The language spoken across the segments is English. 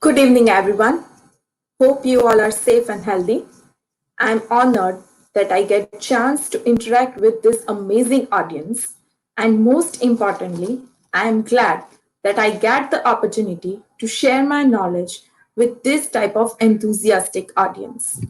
Good evening, everyone. Hope you all are safe and healthy. I'm honored that I get a chance to interact with this amazing audience. And most importantly, I am glad that I get the opportunity to share my knowledge with this type of enthusiastic audience.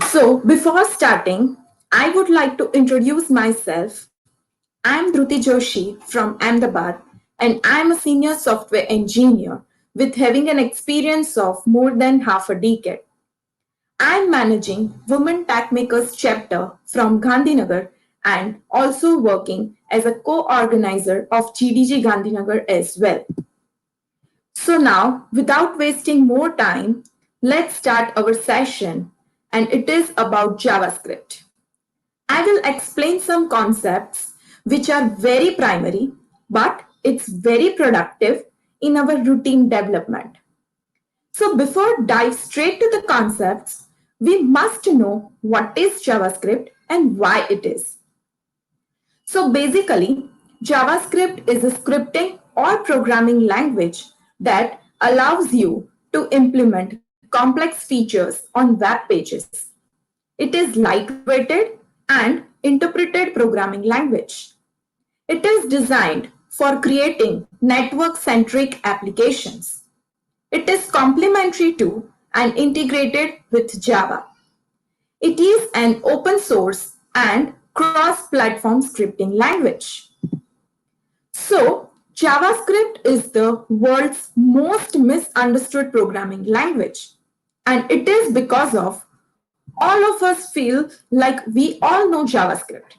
So, before starting, I would like to introduce myself. I'm Dhruti Joshi from Ahmedabad, and I'm a senior software engineer with having an experience of more than half a decade. I'm managing Women Tech Makers chapter from Gandhinagar and also working as a co-organizer of GDG Gandhinagar as well. So now, without wasting more time, let's start our session, and it is about JavaScript. I will explain some concepts which are very primary, but it's very productive in our routine development. So before dive straight to the concepts, we must know what is JavaScript and why it is. So basically, JavaScript is a scripting or programming language that allows you to implement complex features on web pages. It is lightweighted and interpreted programming language. It is designed for creating network-centric applications. It is complementary to and integrated with Java. It is an open source and cross-platform scripting language. So, JavaScript is the world's most misunderstood programming language, and it is because of all of us feel like we all know JavaScript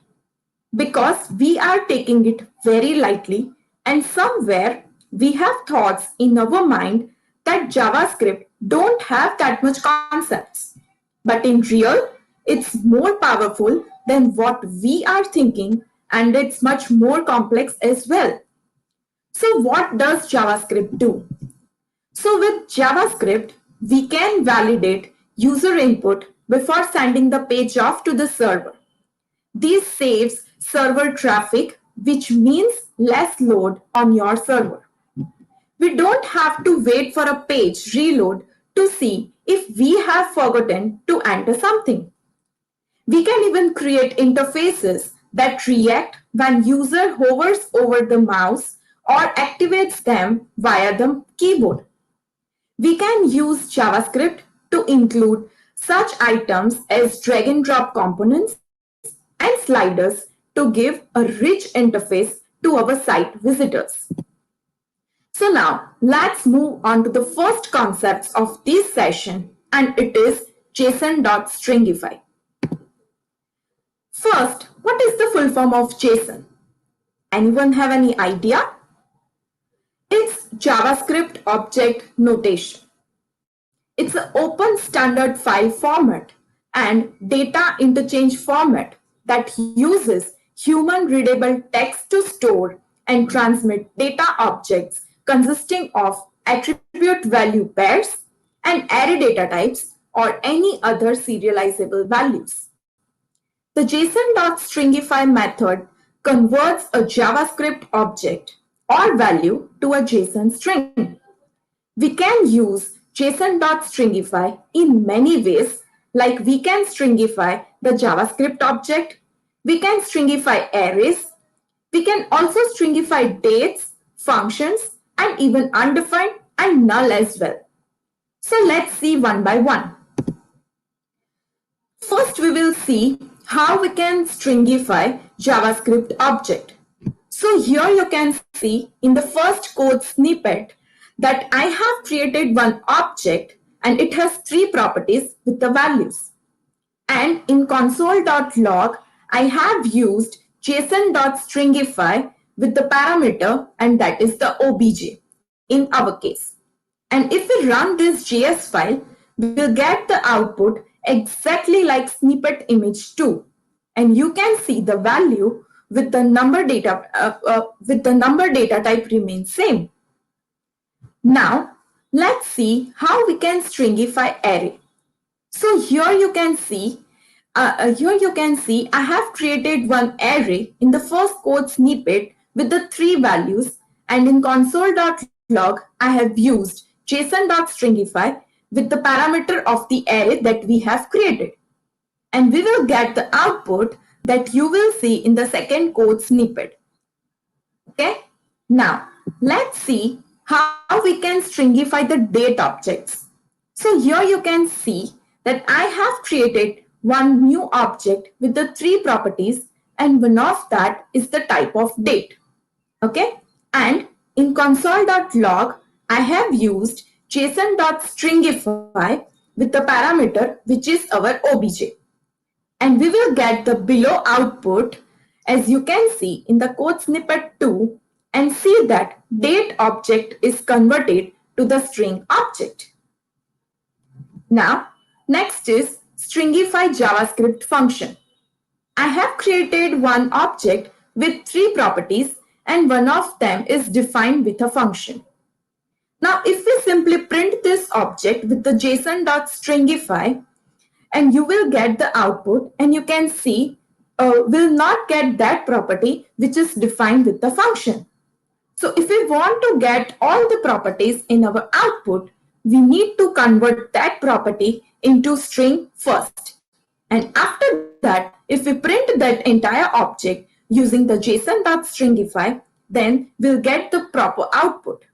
because we are taking it very lightly, and somewhere we have thoughts in our mind that JavaScript don't have that much concepts. But in real, it's more powerful than what we are thinking, and it's much more complex as well. So what does JavaScript do? So with JavaScript, we can validate user input before sending the page off to the server. This saves server traffic, which means less load on your server. We don't have to wait for a page reload to see if we have forgotten to enter something. We can even create interfaces that react when user hovers over the mouse or activates them via the keyboard. We can use JavaScript to include such items as drag and drop components and sliders to give a rich interface to our site visitors. So now let's move on to the first concept of this session, and it is JSON.stringify. First, what is the full form of JSON? Anyone have any idea? It's JavaScript Object Notation. It's an open standard file format and data interchange format that uses human readable text to store and transmit data objects consisting of attribute value pairs and array data types or any other serializable values. The JSON.stringify method converts a JavaScript object or value to a JSON string. We can use JSON.stringify in many ways, like we can stringify the JavaScript object, we can stringify arrays, we can also stringify dates, functions, and even undefined and null as well. So let's see one by one. First, we will see how we can stringify JavaScript object. So here you can see in the first code snippet that I have created one object and it has three properties with the values. And in console.log, I have used JSON.stringify with the parameter, and that is the obj in our case. And if we run this JS file, we will get the output exactly like snippet image 2. And you can see the value with the number data type remains same. Now, let's see how we can stringify array. So here you can see I have created one array in the first code snippet with the three values, and in console.log log, I have used JSON.stringify with the parameter of the array that we have created. And we will get the output that you will see in the second code snippet. Okay. Now, let's see how we can stringify the date objects. So here you can see that I have created one new object with the three properties, and one of that is the type of date. Okay. And in console.log, I have used JSON.stringify with the parameter which is our obj. And we will get the below output, as you can see in the code snippet 2, and see that date object is converted to the string object. Now, next is stringify JavaScript function. I have created one object with three properties, and one of them is defined with a function. Now, if we simply print this object with the JSON.stringify, and you will get the output, and you can see will not get that property which is defined with the function. So if we want to get all the properties in our output, we need to convert that property into string first. And after that, if we print that entire object using the JSON.stringify, then we'll get the proper output.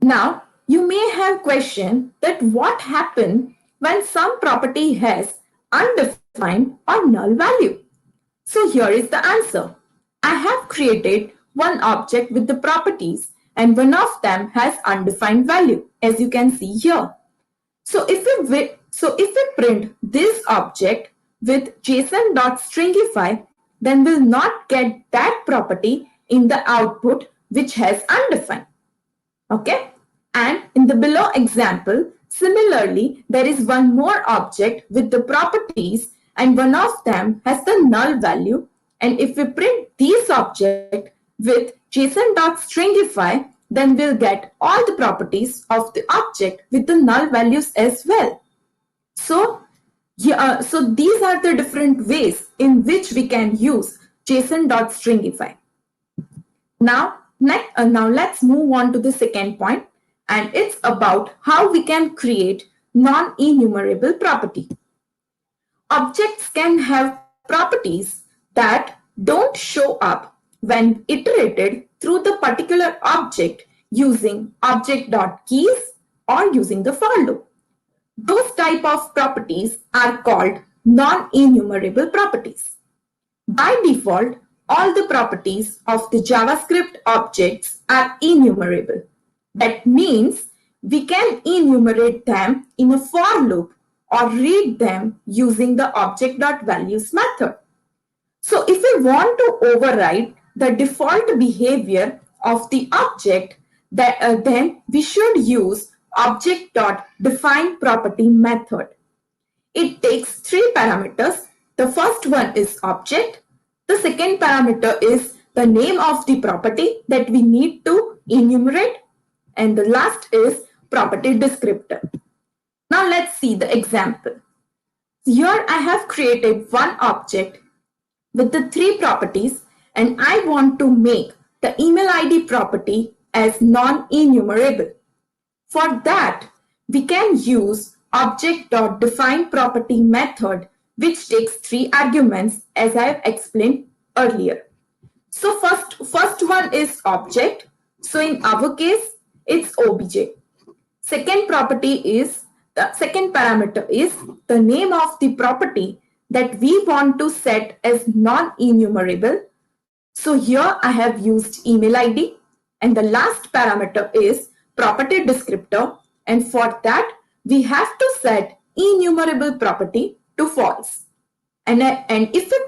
Now, you may have question that what happened when some property has undefined or null value. So here is the answer. I have created one object with the properties, and one of them has undefined value, as you can see here. So if we print this object with JSON.stringify, then we'll not get that property in the output which has undefined. Okay? And in the below example, similarly, there is one more object with the properties, and one of them has the null value. And if we print this object with JSON.stringify, then we'll get all the properties of the object with the null values as well. So these are the different ways in which we can use JSON.stringify. Now let's move on to the second point, and it's about how we can create non-enumerable property. Objects can have properties that don't show up when iterated through the particular object using object.keys or using the for loop. Those type of properties are called non-enumerable properties. By default, all the properties of the JavaScript objects are enumerable. That means we can enumerate them in a for loop or read them using the object.values method. So if we want to override the default behavior of the object, then we should use object.defineProperty method. It takes three parameters. The first one is object. The second parameter is the name of the property that we need to enumerate. And the last is property descriptor. Now let's see the example. Here I have created one object with the three properties, and I want to make the email ID property as non-enumerable. For that, we can use object.defineProperty method, which takes three arguments, as I have explained earlier. So first one is object. So in our case, it's obj. Second parameter is the name of the property that we want to set as non-enumerable. So here I have used email ID, and the last parameter is property descriptor, and for that we have to set enumerable property to false. And if we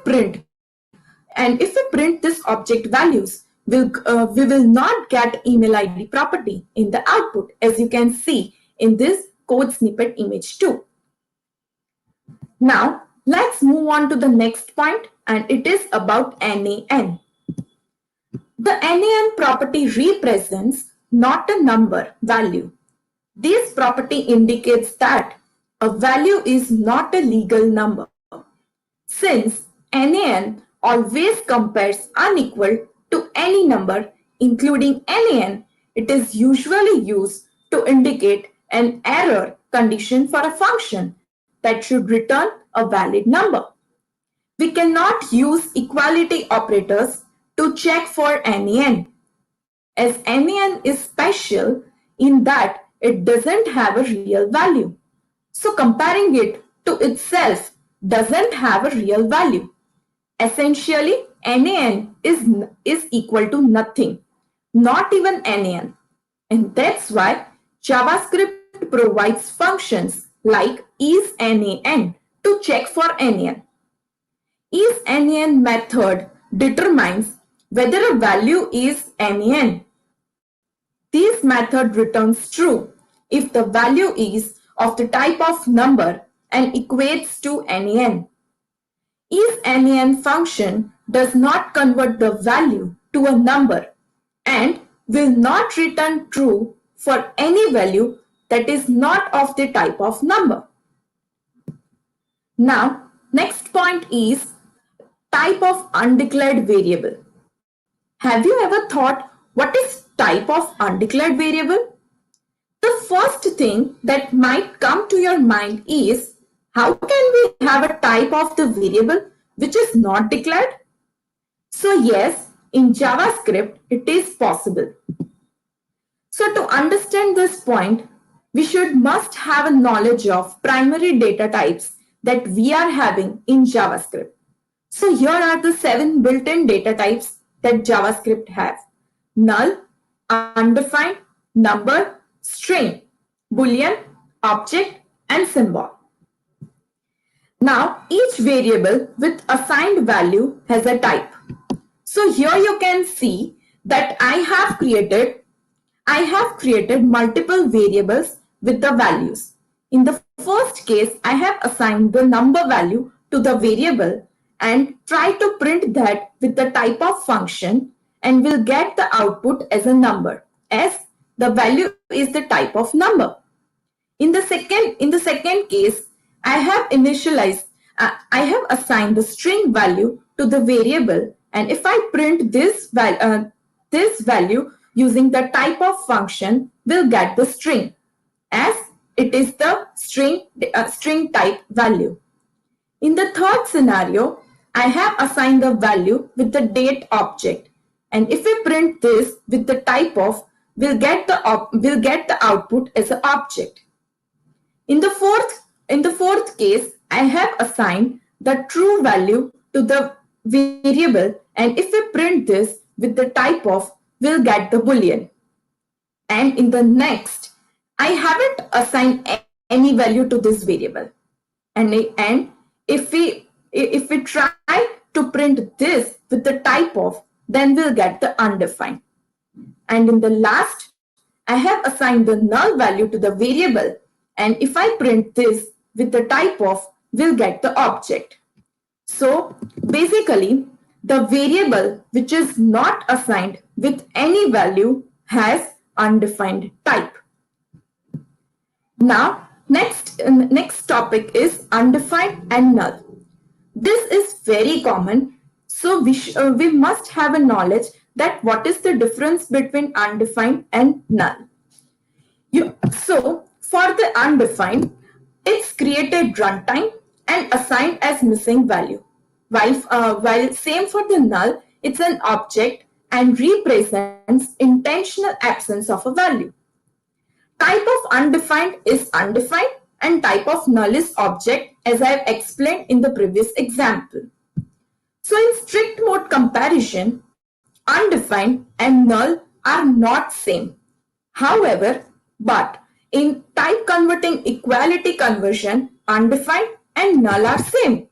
print this object values, we will not get email ID property in the output, as you can see in this code snippet image 2. Now let's move on to the next point, and it is about NaN. The NaN property represents not a number value. This property indicates that a value is not a legal number, since NaN always compares unequal to any number, including NaN, It is usually used to indicate an error condition for a function that should return a valid number. We cannot use equality operators to check for NaN, as NaN is special in that it doesn't have a real value. So comparing it to itself doesn't have a real value. Essentially, NaN is equal to nothing, not even NaN. And that's why JavaScript provides functions like isNaN to check for NaN. IsNaN method determines whether a value is NaN. This method returns true if the value is of the type of number and equates to NaN. IsNaN function does not convert the value to a number and will not return true for any value that is not of the type of number. Now, next point is type of undeclared variable. Have you ever thought what is type of undeclared variable? The first thing that might come to your mind is, how can we have a type of the variable which is not declared? So yes, in JavaScript, it is possible. So to understand this point, we must have a knowledge of primary data types that we are having in JavaScript. So here are the 7 built-in data types that JavaScript has: null, undefined, number, string, boolean, object, and symbol. Now, each variable with assigned value has a type. So here you can see that I have created multiple variables with the values. In the first case, I have assigned the number value to the variable and try to print that with the type of function, and will get the output as a number, as the value is the type of number. In the second case, I have assigned the string value to the variable, and if I print this value using the type of function, will get the string, as it is the string type value. In the third scenario, I have assigned the value with the date object, and if we print this with the type of, we'll get the output as an object. In the fourth case, I have assigned the true value to the variable, and if we print this with the type of, we'll get the boolean. And in the next, I haven't assigned any value to this variable, and if we try to print this with the type of, then we'll get the undefined. And in the last, I have assigned the null value to the variable, and if I print this with the type of, we'll get the object. So basically, the variable which is not assigned with any value has undefined type. Now, next topic is undefined and null. This is very common, so we must have a knowledge that what is the difference between undefined and null. So for the undefined, it's created runtime and assigned as missing value, while same for the null, it's an object and represents intentional absence of a value. Type of undefined is undefined and type of null is object, as I have explained in the previous example. So in strict mode comparison, undefined and null are not same. However, but in type converting equality conversion, undefined and null are same.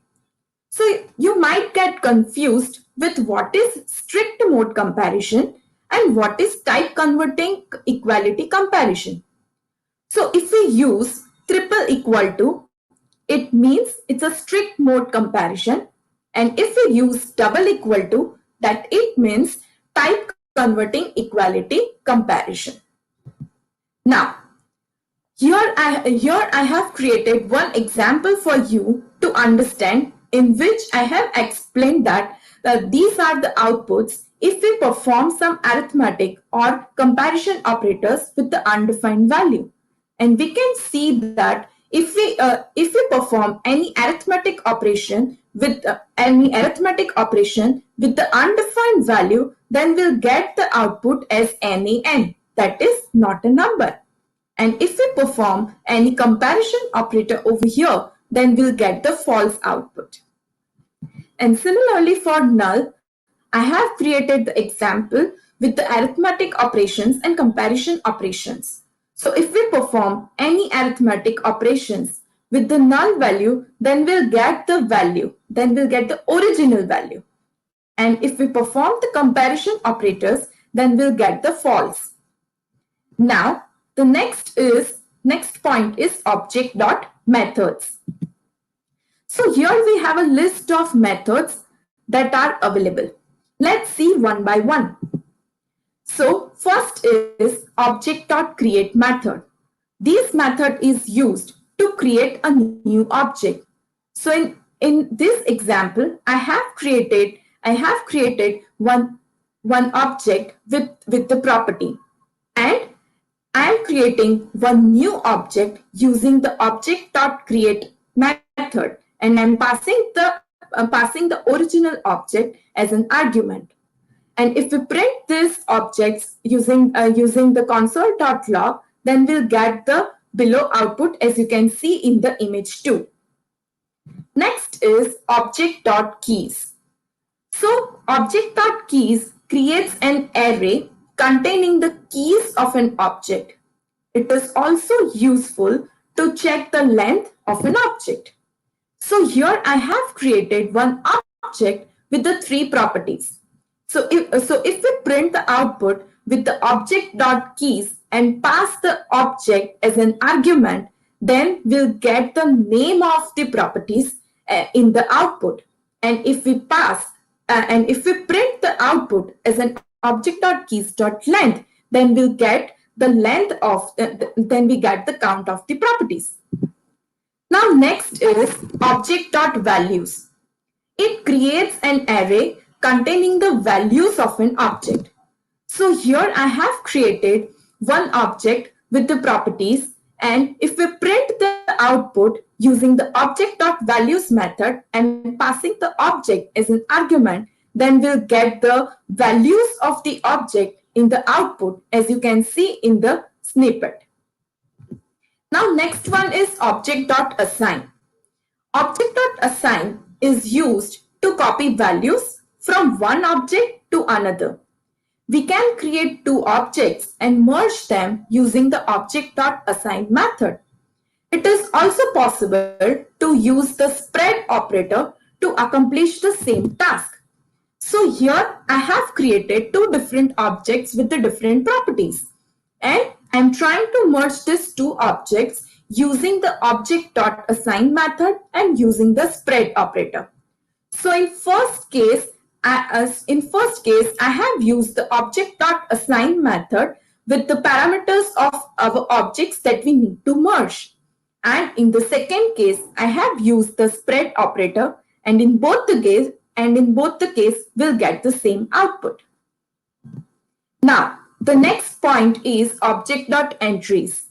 So you might get confused with what is strict mode comparison and what is type converting equality comparison. So if we use triple equal to, it means it's a strict mode comparison, and if we use double equal to, that it means type converting equality comparison. Now, here I have created one example for you to understand, in which I have explained that these are the outputs if we perform some arithmetic or comparison operators with the undefined value. And we can see that if we perform any arithmetic operation with the undefined value, then we'll get the output as NaN, that is not a number. And if we perform any comparison operator over here, then we'll get the false output. And similarly for null, I have created the example with the arithmetic operations and comparison operations. So if we perform any arithmetic operations with the null value, then we'll get the value, then we'll get the original value. And if we perform the comparison operators, then we'll get the false. Now, the next point is object.methods. So here we have a list of methods that are available. Let's see one by one. So first is object.create method. This method is used to create a new object. So in this example, I have created one object with the property, and I am creating one new object using the object.create method, and I'm passing the original object as an argument. And if we print these objects using the console.log, then we'll get the below output as you can see in the image 2. Next is object.keys. So object.keys creates an array containing the keys of an object. It is also useful to check the length of an object. So here I have created one object with the 3 properties. So if we print the output with the object.keys and pass the object as an argument, then we'll get the name of the properties in the output. And if we print the output as an object.keys.length, then we'll get the length of then we get the count of the properties. Now next is object.values. It creates an array containing the values of an object. So here I have created one object with the properties, and if we print the output using the object.values method and passing the object as an argument, then we'll get the values of the object in the output as you can see in the snippet. Now next one is object.assign. Object.assign is used to copy values from one object to another. We can create 2 objects and merge them using the object.assign method. It is also possible to use the spread operator to accomplish the same task. So here I have created 2 different objects with the different properties, and I'm trying to merge these 2 objects using the object.assign method and using the spread operator. So in first case I have used the object.assign method with the parameters of our objects that we need to merge. And in the second case, I have used the spread operator, and in both the case we'll get the same output. Now, the next point is object.entries.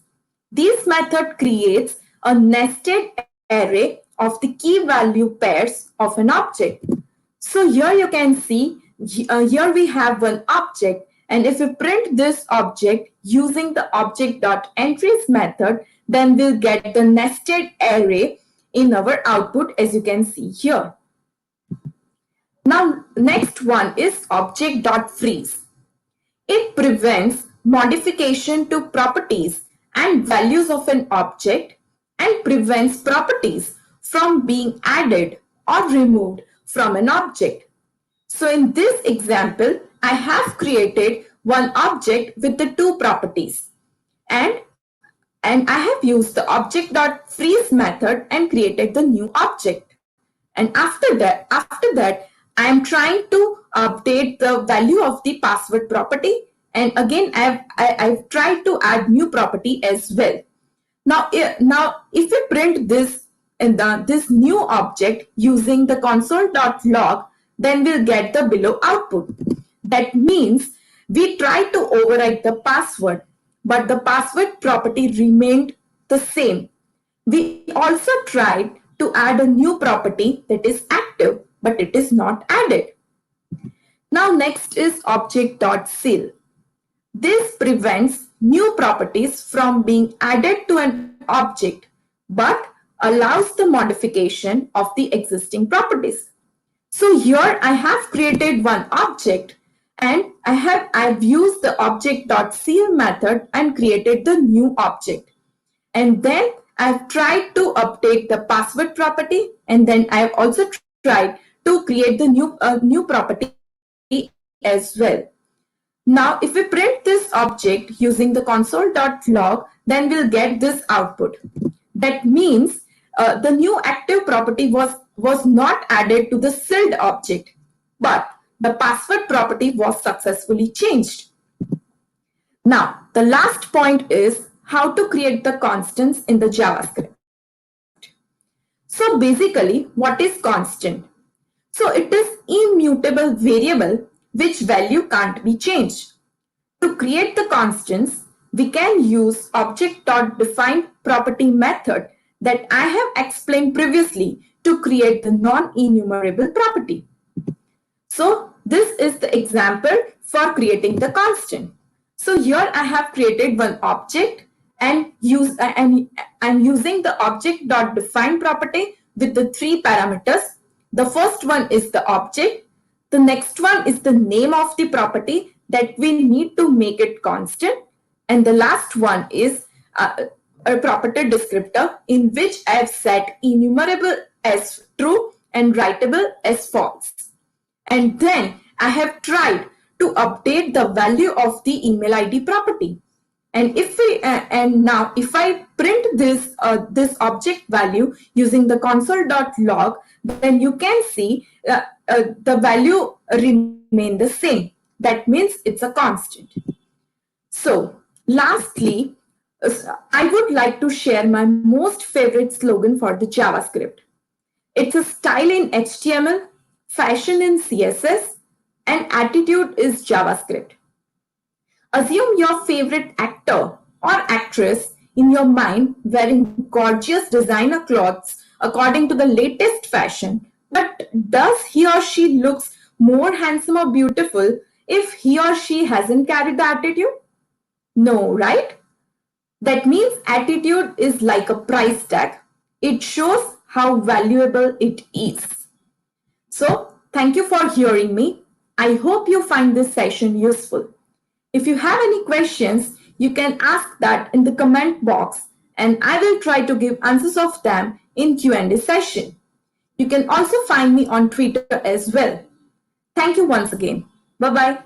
This method creates a nested array of the key value pairs of an object. So here you can see, here we have one object, and if we print this object using the object.entries method, then we'll get the nested array in our output as you can see here. Now next one is object.freeze. It prevents modification to properties and values of an object and prevents properties from being added or removed from an object. So in this example, I have created one object with the 2 properties, and I have used the object.freeze method and created the new object. And after that, I am trying to update the value of the password property, and again I've tried to add new property as well. Now if we print this new object using the console.log, then we'll get the below output. That means we tried to override the password, but the password property remained the same. We also tried to add a new property that is active, but it is not added. Now next is object.seal. This prevents new properties from being added to an object, but allows the modification of the existing properties. So here I have created one object and I've used the object.seal method and created the new object. And then I've tried to update the password property, and then I've also tried to create the new property as well. Now, if we print this object using the console.log, then we'll get this output. That means the new active property was not added to the sealed object, but the password property was successfully changed. Now, the last point is how to create the constants in the JavaScript. So basically, what is constant? So it is immutable variable which value can't be changed. To create the constants, we can use object.defined property method that I have explained previously to create the non-enumerable property. So this is the example for creating the constant. So here I have created one object and I'm using the object.define property with the three parameters. The first one is the object. The next one is the name of the property that we need to make it constant. And the last one is a property descriptor in which I have set enumerable as true and writable as false. And then I have tried to update the value of the email ID property. And now if I print this object value using the console.log, then you can see the value remain the same. That means it's a constant. So lastly, I would like to share my most favorite slogan for the JavaScript. It's a style in HTML, fashion in CSS, and attitude is JavaScript. Assume your favorite actor or actress in your mind wearing gorgeous designer clothes according to the latest fashion, but does he or she looks more handsome or beautiful if he or she hasn't carried the attitude? No, right? That means attitude is like a price tag. It shows how valuable it is. So, thank you for hearing me. I hope you find this session useful. If you have any questions, you can ask that in the comment box and I will try to give answers of them in Q&A session. You can also find me on Twitter as well. Thank you once again. Bye-bye.